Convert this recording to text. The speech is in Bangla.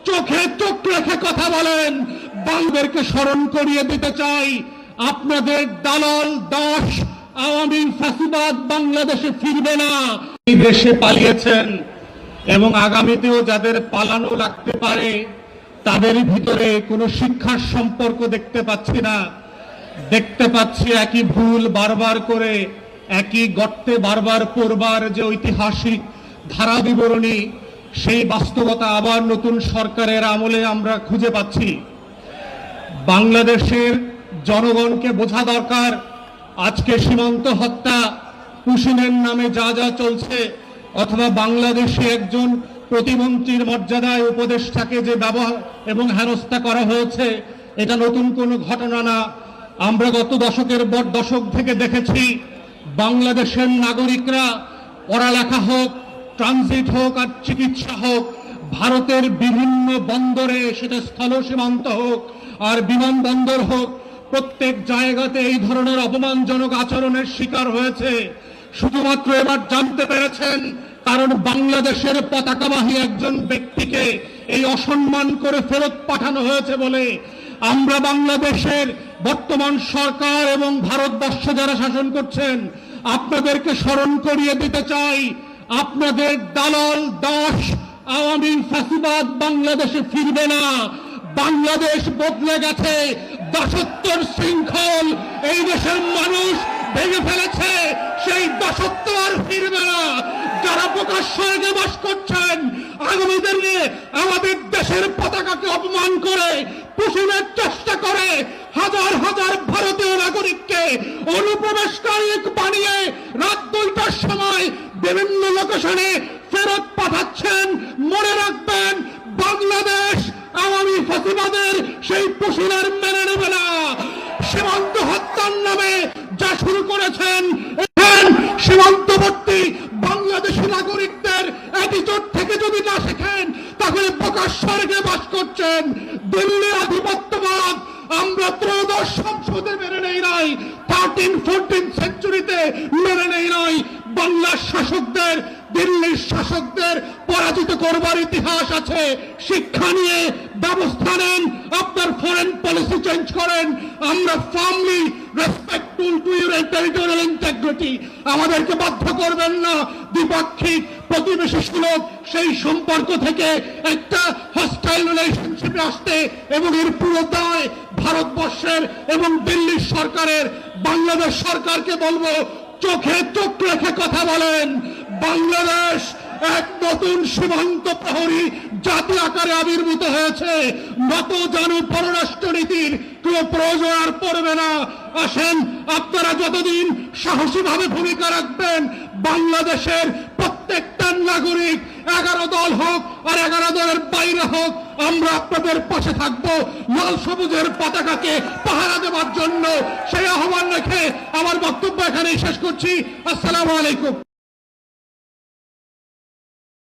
চোখে চোখ রেখে কথা বলেন। বাংলাদেশকে স্মরণ করিয়ে দিতে চাই, আপনাদের দালাল দাস আওয়ামী ফ্যাসিবাদ বাংলাদেশে ফিরবে না। এই দেশে পালিয়েছেন এবং আগামীতেও যাদের পালানো লাগতে পারে তাদের ভিতরে কোনো শিক্ষার সম্পর্ক দেখতে পাচ্ছি না। দেখতে পাচ্ছি একই ভুল বারবার করে একই গর্তে বারবার পড়বার যে ঐতিহাসিক ধারা বিবরণী, সেই বাস্তবতা আবার নতুন সরকারের আমলে আমরা খুঁজে পাচ্ছি। বাংলাদেশের জনগণকে বোঝা দরকার, আজকে সীমান্ত হত্যা, পুশিনের নামে যা যা চলছে, অথবা বাংলাদেশে একজন প্রতিমন্ত্রীর মর্যাদায় উপদেষ্টাকে যে ব্যবহার এবং হেনস্থা করা হয়েছে, এটা নতুন কোনো ঘটনা না। আমরা গত দশক থেকে দেখেছি বাংলাদেশের নাগরিকরা পড়ালেখা হোক, ট্রানজিট হোক আর চিকিৎসা হোক, ভারতের বিভিন্ন বন্দরে, সেটা স্থল সীমান্ত হোক আর বিমানবন্দর হোক, প্রত্যেক জায়গাতে এই ধরনের অপমানজনক আচরণের শিকার হয়েছে। শুধুমাত্র এবার জানতে পেরেছেন কারণ বাংলাদেশের পতাকাবাহী একজন ব্যক্তিকে এই অসম্মান করে ফেরত পাঠানো হয়েছে বলে। আমরা বাংলাদেশের বর্তমান সরকার এবং ভারতবর্ষ যারা শাসন করছেন আপনাদেরকে স্মরণ করিয়ে দিতে চাই, আপনাদের দালাল দাস আওয়ামী ফ্যাসিবাদ বাংলাদেশে ফিরবে না। বাংলাদেশ বদলে গেছে, দাসত্বের শৃঙ্খল এই দেশের মানুষ ভেঙে ফেলেছে, সেই দাসত্ব আর ফিরবে না। যারা প্রকাশ্যে বাস করছেন আগামী দিনে আমাদের দেশের পতাকাকে অপমান করে পুষণের চেষ্টা করে হাজার হাজার ভারতীয় নাগরিককে অনুপ্রবেশকারী বানিয়ে রাত 2টার সময় বিভিন্ন লোকেশনে ফেরত পাঠাচ্ছেন। মনে রাখবেন, বাংলাদেশ আওয়ামী ফ্যাসিবাদের সেই পুষণের মেনে নেবে না। সীমান্ত হত্যার নামে যা শুরু করেছেন, সীমান্তবর্তী বাংলাদেশী নাগরিকদের অ্যাটিটিউড থেকে যদি না শেখেন তাহলে প্রকাশ্যে বাস করছেন। দিল্লির আধিপত্যবাদ আমরা ত্রয়োদশ সংসদে মেনে নেই নাই, 13-14 সেঞ্চুরিতে মেনে নেই নাই। বাংলার শাসকদের, দিল্লির শাসকদের পরাজিত করবার ইতিহাস আছে। শিক্ষা নিয়ে ব্যবস্থা নেন, আপনার ফরেন পলিসি চেঞ্জ করেন। আমরা firmly respectful to your territorial integrity. আমাদেরকে বাধ্য করবেন না দ্বিপাক্ষিক প্রতিবেশী সুলভ সেই সম্পর্ক থেকে একটা হস্টাইল রিলেশনশিপে আসতে, এবং এর পুরো দায় ভারতবর্ষের এবং দিল্লির সরকারের। বাংলাদেশ সরকারকে বলবো, চোখে চোখ রেখে কথা বলেন। বাংলাদেশ এক নতুন সীমান্ত প্রহরী জাতি আকারে আবির্ভূত হয়েছে। নত জানু পররাষ্ট্রনীতির কোনো প্রয়োজন আর পড়বে না। আসেন, আপনারা যতদিন সাহসীভাবে ভূমিকা রাখবেন, বাংলাদেশের প্রত্যেকটা নাগরিক 11 দল হোক আর 11 দলের বাইরে হোক, আমরা আপনাদের পাশে থাকবো লাল সবুজের পতাকাকে পাহারা দেওয়ার জন্য। সেই আহ্বান রেখে আমার বক্তব্য এখানেই শেষ করছি। আসসালামু আলাইকুম।